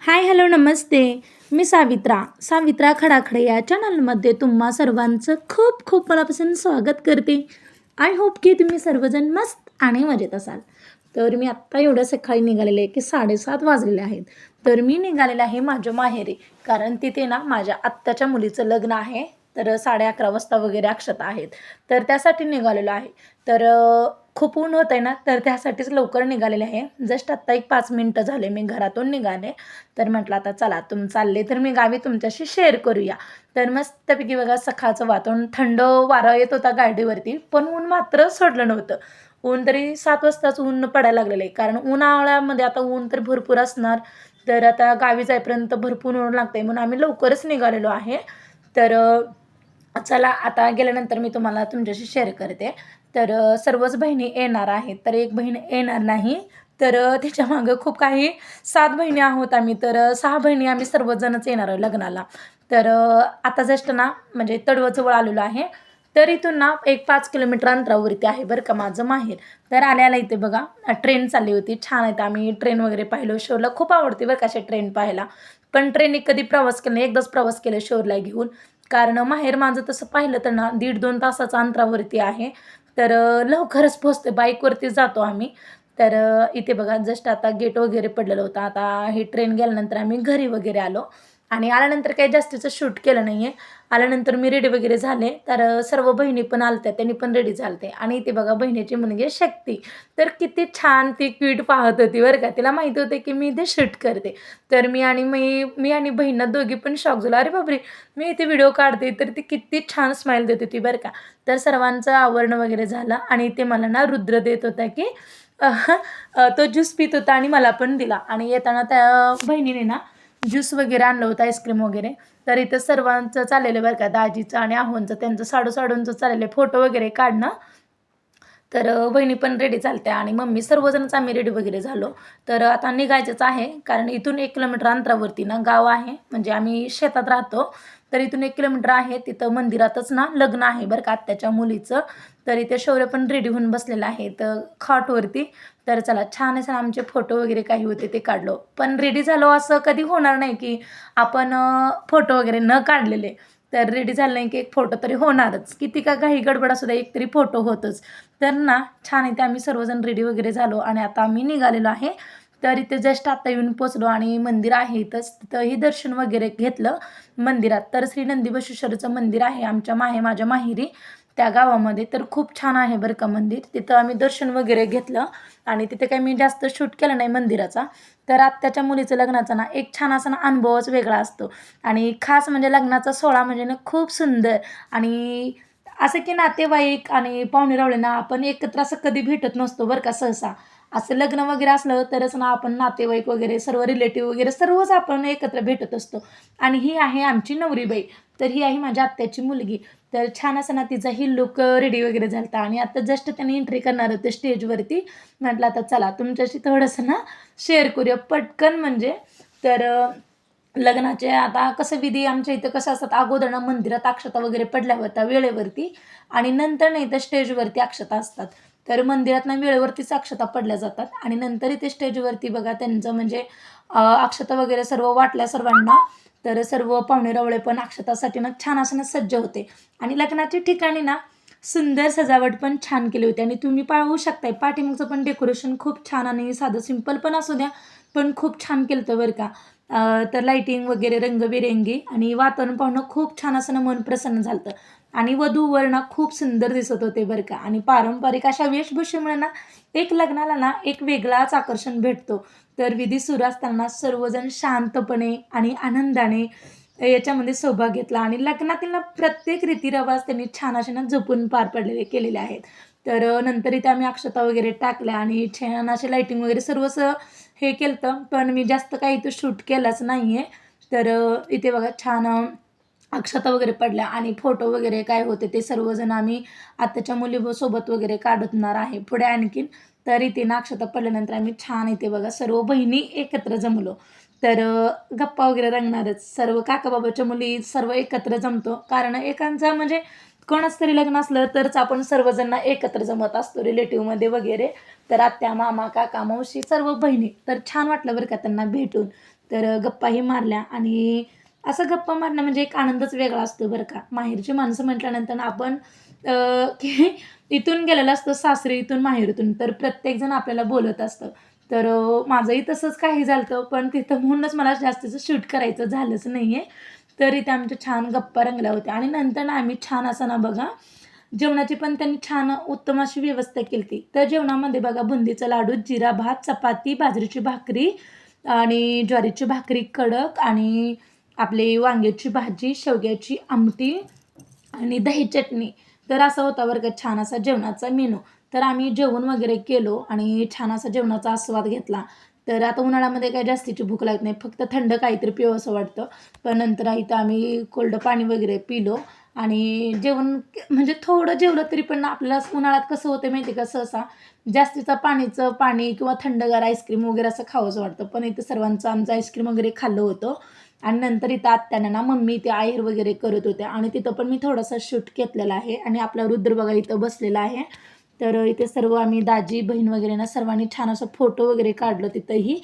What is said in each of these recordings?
Hi hello नमस्ते. मी सावित्रा खडाखडे या चॅनलमध्ये तुम्हा सर्वांचं खूप खूप मनापासून स्वागत करते. आय होप की तुम्ही सर्वजण मस्त आणि मजेत असाल. तर मी आत्ता एवढं सकाळी निघालेले आहे की 7:30 वाजलेले आहेत. तर मी निघालेले आहे माझ्या माहेरी, कारण तिथे ना माझ्या आत्याच्या मुलीचं लग्न आहे. तर 11:30 वाजता वगैरे अक्षता आहेत. तर त्यासाठी निघालेलो आहे. तर खूप ऊन होतं आहे ना, तर त्यासाठीच लवकर निघालेले आहे. जस्ट आत्ता एक 5 मिनटं झाले मी घरातून निघाले. तर म्हटलं आता चला चालले तर मी गावी तुमच्याशी शेअर करूया. तर मस्तपैकी बघा सकाळचं वातावरण, थंड वारा येत होता गाडीवरती, पण ऊन मात्र सोडलं नव्हतं. ऊन तरी 7 वाजताच ऊन पडायला लागलेलं आहे, कारण उन्हाळ्यामध्ये आता ऊन तर भरपूर असणार. तर आता गावी जाईपर्यंत भरपूर ऊन लागते, म्हणून आम्ही लवकरच निघालेलो आहे. तर चला आता गेल्यानंतर मी तुम्हाला तुमच्याशी शेअर करते. तर सर्वच बहिणी येणार आहेत, तर एक बहीण येणार नाही. तर त्याच्यामागं खूप काही 7 बहिणी आहोत आम्ही. तर 6 बहिणी आम्ही सर्वजणच येणार आहे लग्नाला. तर आता जस्ट ना म्हणजे तडवजवळ आलेलो आहे. तर इथून ना एक 5 किलोमीटर अंतरावरती आहे बरं का माझं माहेर. तर आल्याला इथे बघा ट्रेन चालली होती. छान आहेत, आम्ही ट्रेन वगैरे पाहिलं. शोरला खूप आवडते बरं का असे ट्रेन पाहायला. पण ट्रेनने कधी प्रवास केला नाही, एकदाच प्रवास केला शोरला घेऊन. कारण माहेर माझं तसं पाहिलं तर ना 1.5-2 तासाचं अंतरावरती आहे. तर लवकरच पोहोचते, बाईकवरती जातो आम्ही. तर इथे बघा जस्ट आता गेट वगैरे पडलेलं होतं. आता ही ट्रेन गेल्यानंतर आम्ही घरी वगैरे आलो आणि आल्यानंतर काही जास्तीचं शूट केलं नाही आहे. आल्यानंतर मी रेडी वगैरे झाले. तर सर्व बहिणी पण आल्या त्यांनी पण रेडी झाले आणि इथे बघा बहिणीची मुलगी शक्ती. तर किती छान ती क्यूट पाहत होती बरं का. तिला माहिती होतं की मी इथे शूट करते. तर मी आणि बहिणीला दोघी पण शॉक झालो. अरे बापरे! मी इथे व्हिडिओ काढते. तर ती किती छान स्माईल देत होती बरं का. तर सर्वांचं आवरणं वगैरे झालं आणि ते मला ना रुद्र देत होता की तो ज्यूस पित होता आणि मला पण दिला. आणि येताना त्या बहिणीने ना ज्यूस वगैरे आणलं होतं, आईस्क्रीम वगैरे. तर इथं सर्वांचं चाललेलं बरं का, दाजीचं आणि आहोंचं त्यांचं साडूसाडूंचं चाललेलं फोटो वगैरे काढणं. तर वहिनी पण रेडी झाल्या आणि मम्मी सर्वजणच आम्ही रेडी वगैरे झालो. तर आता निघायचंच आहे, कारण इथून 1 किलोमीटर अंतरावरती ना गाव आहे. म्हणजे आम्ही शेतात राहतो. तर इथून 1 किलोमीटर आहे. तिथं मंदिरातच ना लग्न आहे बरं का आत्याच्या मुलीचं. तर इथे शौर्य पण रेडी होऊन बसलेला आहे तर खाटवरती. तर चला छान असं आमचे फोटो वगैरे काही होते ते काढलो. पण रेडी झालो असं कधी होणार नाही की आपण फोटो वगैरे न काढलेले. तर रेडी झालं नाही की एक फोटो तरी होणारच. किती का घाई गडबड असू द्या, एक तरी फोटो होतच. तर ना छान इथे आम्ही सर्वजण रेडी वगैरे झालो आणि आता आम्ही निघालेलो आहे. तर इथे जस्ट आता येऊन पोचलो आणि मंदिर आहे इथंच. तिथंही दर्शन वगैरे घेतलं मंदिरात. तर श्री नंदीबसवेश्वरचं मंदिर आहे माझ्या माहेरी त्या गावामध्ये. तर खूप छान आहे बरं का मंदिर. तिथं आम्ही दर्शन वगैरे घेतलं आणि तिथे काही मी जास्त शूट केलं नाही मंदिराचा. तर आत्याच्या मुलीचं लग्नाचा ना एक छान असा ना अनुभवच वेगळा असतो. आणि खास म्हणजे लग्नाचा सोहळा म्हणजे ना खूप सुंदर. आणि असं की नातेवाईक आणि पाहुणे ना आपण एकत्र असं कधी भेटत नसतो बरं का सहसा. असं लग्न वगैरे असलं तरच ना आपण नातेवाईक वगैरे सर्व रिलेटिव्ह वगैरे सर्वच आपण एकत्र भेटत असतो. आणि ही आहे आमची नवरीबाई. तर ही आहे माझ्या आत्याची मुलगी. तर छान असं ना तिचाही लुक रेडी वगैरे झाला आणि आता जस्ट त्यांनी एंट्री करणार होते स्टेजवरती. म्हटलं आता चला तुमच्याशी थोडंसं ना शेअर करूया पटकन म्हणजे. तर लग्नाचे आता कसं विधी आमच्या इथं कसं असतात, अगोदर ना मंदिरात अक्षता वगैरे पडल्या होत्या वेळेवरती आणि नंतर नाही तर स्टेजवरती अक्षता असतात. तर मंदिरात ना वेळेवरतीच अक्षता पडल्या जातात आणि नंतर इथे स्टेजवरती बघा त्यांचं म्हणजे अक्षता वगैरे सर्व वाटल्या सर्वांना. तर सर्व पाहुणे पण अक्षतासाठी ना छान असं ना सज्ज होते आणि लग्नाच्या ठिकाणी ना सुंदर सजावट पण छान केली होती आणि तुम्ही पाहू शकताय पाठीमागचं पण डेकोरेशन खूप छान आणि साधं सिंपल पण असू द्या, पण खूप छान केलं होतं बरं का. तर लाईटिंग वगैरे रंगबिरंगी आणि वातावरण पाहणं खूप छान असं ना मन प्रसन्न झालं होतं आणि वधू ना खूप सुंदर दिसत होते बरं का. आणि पारंपरिक अशा वेशभूषेमुळे ना एक लग्नाला ना एक वेगळाच आकर्षण भेटतो. तर विधी सुरू असताना सर्वजण शांतपणे आणि आनंदाने याच्यामध्ये सहभाग घेतला आणि लग्नातील ना प्रत्येक रीतिरिवाज त्यांनी छान असे ना जपून पार पडलेले केलेले आहेत. तर नंतर इथे आम्ही अक्षता वगैरे टाकल्या आणि छान असे लाईटिंग वगैरे सर्वच हे केलं होतं. पण मी जास्त काही इथं शूट केलाच नाही आहे. तर इथे बघा छान अक्षता वगैरे पडल्या आणि फोटो वगैरे काय होते ते सर्वजण आम्ही आत्याच्या मुलीसोबत वगैरे काढणार आहे पुढे आणखीन. तर इथे ना अक्षता पडल्यानंतर आम्ही छान इथे बघा सर्व बहिणी एकत्र जमलो. तर गप्पा वगैरे रंगणारच. सर्व काकाबाबाच्या मुली सर्व एकत्र जमतो. कारण एकांचा म्हणजे कोणाचं तरी लग्न असलं तरच आपण सर्वजण एकत्र जमत असतो रिलेटिव्हमध्ये वगैरे. तर आत्या, मामा, काका, मावशी सर्व बहिणी. तर छान वाटलं बरं का त्यांना भेटून. तर गप्पाही मारल्या. आणि असं गप्पा मारणं म्हणजे एक आनंदच वेगळा असतो बरं का. माहेरची माणसं म्हटल्यानंतर आपण की इथून गेलेलं असतं सासरी, इथून माहेरातून, तर प्रत्येकजण आपल्याला बोलत असतं. तर माझंही तसंच काही झालं होतं, पण तिथं म्हणूनच मला जास्तीचं शूट करायचं झालंच नाही आहे. तर इथे आमच्या छान गप्पा रंगल्या होत्या. आणि नंतर ना आम्ही छान असं ना बघा, जेवणाची पण त्यांनी छान उत्तम अशी व्यवस्था केली होती. तर जेवणामध्ये बघा बुंदीचा लाडू, जिरा भात, चपाती, बाजरीची भाकरी आणि ज्वारीची भाकरी कडक, आणि आपली वांग्याची भाजी, शेवग्याची आमटी आणि दही चटणी. तर असा होता बरं का छान असा जेवणाचा मेनू. तर आम्ही जेवण वगैरे केलो आणि छान असा जेवणाचा आस्वाद घेतला. तर आता उन्हाळ्यामध्ये काही जास्तीची भूक लागत नाही, फक्त थंड काहीतरी पिवंसं वाटतं. पण नंतर इथं आम्ही कोल्ड पाणी वगैरे पिलो. आणि जेवण म्हणजे थोडं जेवलं तरी पण आपल्याला उन्हाळ्यात कसं होतं माहिती आहे का, सहसा जास्तीचं पाणीचं पाणी किंवा थंडगार आईस्क्रीम वगैरे असं खावंसं वाटतं. पण इथं सर्वांचं आमचं आईस्क्रीम वगैरे खाल्लं होतं. आणि नंतर इथं आत्यानं ना मम्मी ते आहेर वगैरे करत होत्या, आणि तिथं पण मी थोडासा शूट घेतलेला आहे. आणि आपला रुद्र बघा इथं बसलेला आहे. तर इथे सर्व आम्ही दाजी बहीण वगैरे ना सर्वांनी छान असं फोटो वगैरे काढलं तिथंही.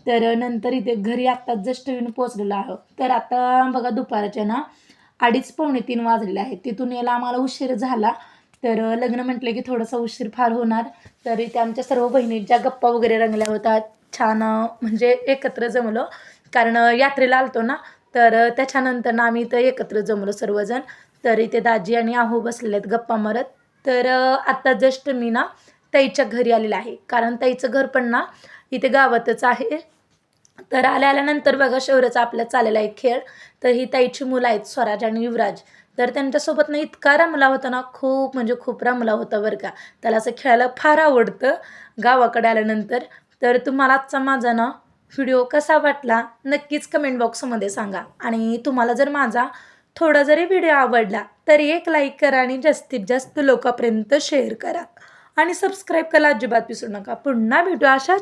तर नंतर इथे घरी आत्ताच जस्ट येऊन पोचलेलो आहोत. तर आता बघा दुपारच्या ना 2:30-3 वाजलेले आहेत. तिथून यायला आम्हाला उशीर झाला. तर लग्न म्हटलं की थोडासा उशीर फार होणार. तर इथे आमच्या सर्व बहिणींच्या गप्पा वगैरे रंगल्या होत्या. छान म्हणजे एकत्र जमलो. कारण यात्रेला आलतो ना, तर त्याच्यानंतर ना आम्ही इथं एकत्र जमलो सर्वजण. तर इथे दाजी आणि आहो बसलेले आहेत गप्पा मारत. तर आत्ता जस्ट मी ना ताईच्या घरी आलेलं आहे. कारण ताईचं घर पण ना इथे गावातच आहे. तर आल्यानंतर बघा शौर्याचा आपल्या चाललेला आहे खेळ. तर ही ताईची मुलं आहेत स्वराज आणि युवराज. तर त्यांच्यासोबत ना इतका रमला होता ना, खूप म्हणजे खूप रमला होता बरं का. त्याला असं खेळायला फार आवडतं गावाकडे आल्यानंतर. तर तुम्हाला आजचा माझा ना व्हिडिओ कसा वाटला नक्कीच कमेंट बॉक्समध्ये सांगा. आणि तुम्हाला जर माझा थोडा जरी व्हिडिओ आवडला तर एक लाईक करा आणि जास्तीत जास्त लोकांपर्यंत शेअर करा. आणि सबस्क्राईब करायला अजिबात विसरू नका. पुन्हा भेटू अशा